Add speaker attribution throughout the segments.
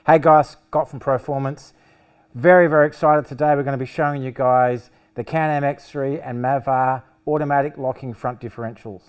Speaker 1: Hey guys, Scott from Performance. Very, very excited today. We're going to be showing you guys the Can-Am X3 and Mav R automatic locking front differentials.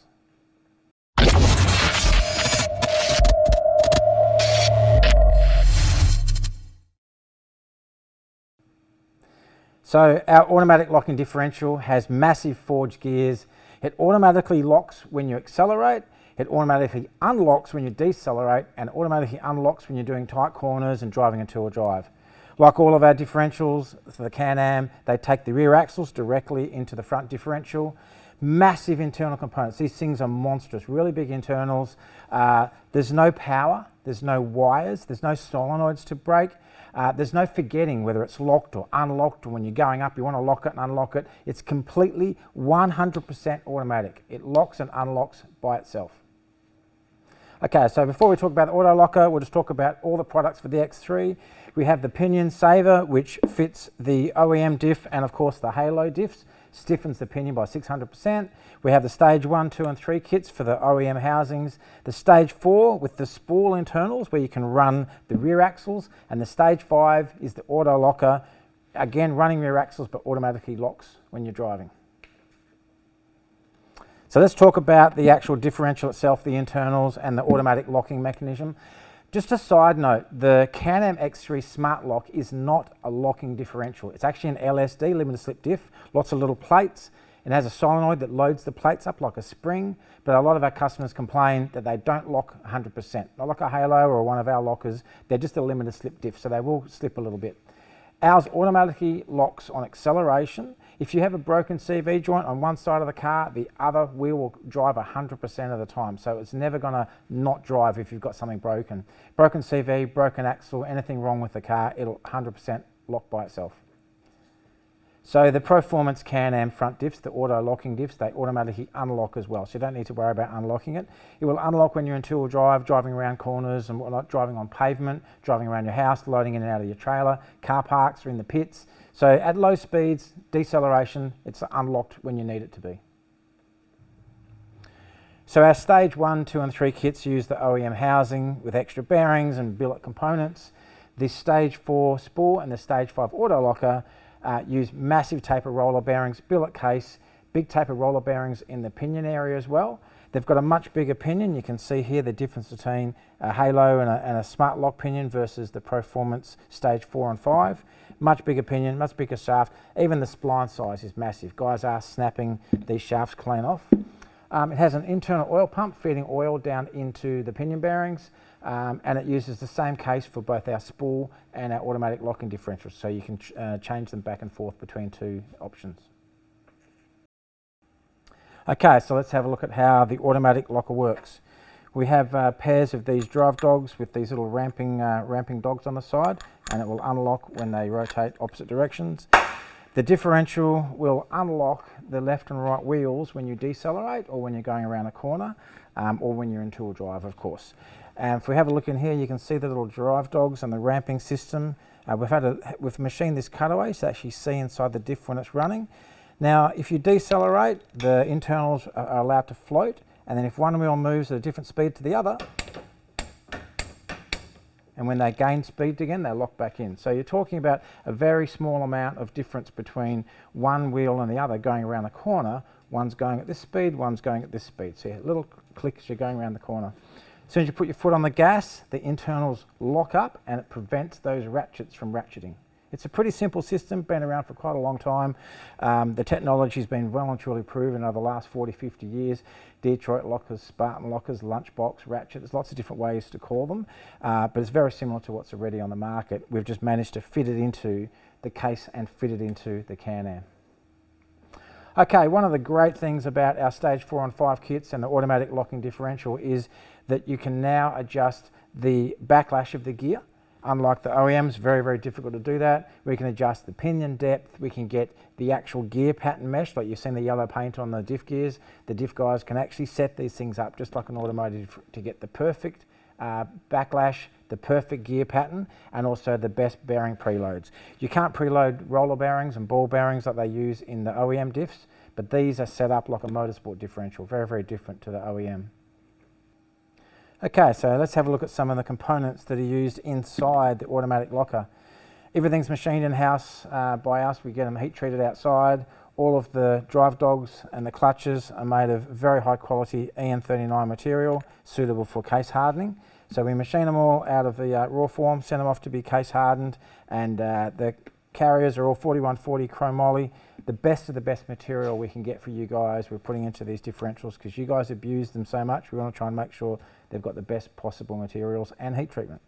Speaker 1: So our automatic locking differential has massive forged gears. It automatically locks when you accelerate, it automatically unlocks when you decelerate, and automatically unlocks when you're doing tight corners and driving a two-wheel drive. Like all of our differentials for the Can-Am, they take the rear axles directly into the front differential. Massive internal components. These things are monstrous, really big internals. There's no power, there's no wires, there's no solenoids to brake. There's no forgetting whether it's locked or unlocked, or when you're going up you want to lock it and unlock it. It's completely 100% automatic. It locks and unlocks by itself. Okay, so before we talk about the Auto Locker, we'll just talk about all the products for the X3. We have the pinion saver, which fits the OEM diff and of course the Halo diffs, stiffens the pinion by 600%. We have the stage 1, 2 and 3 kits for the OEM housings, the stage 4 with the spool internals where you can run the rear axles, and the stage 5 is the Auto Locker, again running rear axles but automatically locks when you're driving. So let's talk about the actual differential itself, the internals and the automatic locking mechanism. Just a side note, the Can-Am X3 Smart Lock is not a locking differential. It's actually an LSD, limited slip diff, lots of little plates. It has a solenoid that loads the plates up like a spring, but a lot of our customers complain that they don't lock 100%. Not like a Halo or one of our lockers, they're just a limited slip diff, so they will slip a little bit. Ours automatically locks on acceleration. If you have a broken CV joint on one side of the car, the other wheel will drive 100% of the time. So it's never going to not drive if you've got something broken. Broken CV, broken axle, anything wrong with the car, it'll 100% lock by itself. So the Performance Can-Am front diffs, the auto locking diffs, they automatically unlock as well. So you don't need to worry about unlocking it. It will unlock when you're in two-wheel drive, driving around corners and whatnot, driving on pavement, driving around your house, loading in and out of your trailer, car parks or in the pits. So at low speeds, deceleration, it's unlocked when you need it to be. So our stage 1, 2 and 3 kits use the OEM housing with extra bearings and billet components. The stage 4 spool and the stage 5 auto locker use massive taper roller bearings, billet case, big taper roller bearings in the pinion area as well. They've got a much bigger pinion. You can see here the difference between a Halo and a Smart Lock pinion versus the Performance stage 4 and 5. Much bigger pinion, much bigger shaft. Even the spline size is massive. Guys are snapping these shafts clean off. It has an internal oil pump feeding oil down into the pinion bearings, and it uses the same case for both our spool and our automatic locking differentials, so you can change them back and forth between two options. Okay, so let's have a look at how the automatic locker works. We have pairs of these drive dogs with these little ramping dogs on the side, and it will unlock when they rotate opposite directions. The differential will unlock the left and right wheels when you decelerate or when you're going around a corner, or when you're in two-wheel drive, of course. And if we have a look in here, you can see the little drive dogs and the ramping system. We've machined this cutaway so actually see inside the diff when it's running. Now, if you decelerate, the internals are allowed to float, and then if one wheel moves at a different speed to the other, and when they gain speed again, they lock back in. So you're talking about a very small amount of difference between one wheel and the other going around the corner. One's going at this speed, one's going at this speed. So you have little clicks, you're going around the corner. As soon as you put your foot on the gas, the internals lock up and it prevents those ratchets from ratcheting. It's a pretty simple system, been around for quite a long time. The technology's been well and truly proven over the last 40, 50 years. Detroit lockers, Spartan lockers, lunchbox, ratchet, there's lots of different ways to call them, but it's very similar to what's already on the market. We've just managed to fit it into the case and fit it into the Can-Am. Okay, one of the great things about our stage 4 and 5 kits and the automatic locking differential is that you can now adjust the backlash of the gear. Unlike the OEMs, very, very difficult to do that. We can adjust the pinion depth, we can get the actual gear pattern mesh, like you've seen the yellow paint on the diff gears. The diff guys can actually set these things up just like an automotive to get the perfect backlash, the perfect gear pattern, and also the best bearing preloads. You can't preload roller bearings and ball bearings like they use in the OEM diffs, but these are set up like a motorsport differential, very, very different to the OEM. Okay, so let's have a look at some of the components that are used inside the automatic locker. Everything's machined in-house by us. We get them heat treated outside. All of the drive dogs and the clutches are made of very high quality EN39 material, suitable for case hardening. So we machine them all out of the raw form, send them off to be case hardened, and the carriers are all 4140 chromoly. The best of the best material we can get for you guys we're putting into these differentials, because you guys abuse them so much. We want to try and make sure they've got the best possible materials and heat treatment.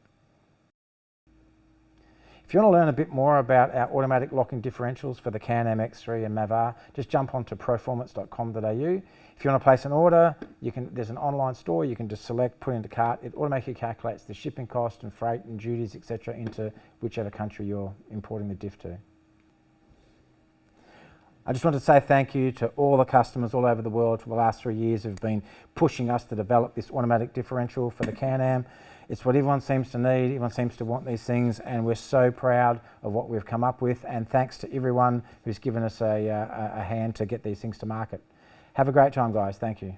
Speaker 1: If you want to learn a bit more about our automatic locking differentials for the Can-Am X3 and Mav R, just jump onto proformance.com.au. If you want to place an order, there's an online store. You can just select, put into cart. It automatically calculates the shipping cost and freight and duties, etc., into whichever country you're importing the diff to. I just want to say thank you to all the customers all over the world for the last 3 years who've been pushing us to develop this automatic differential for the Can-Am. It's what everyone seems to need, everyone seems to want these things, and we're so proud of what we've come up with, and thanks to everyone who's given us a hand to get these things to market. Have a great time, guys. Thank you.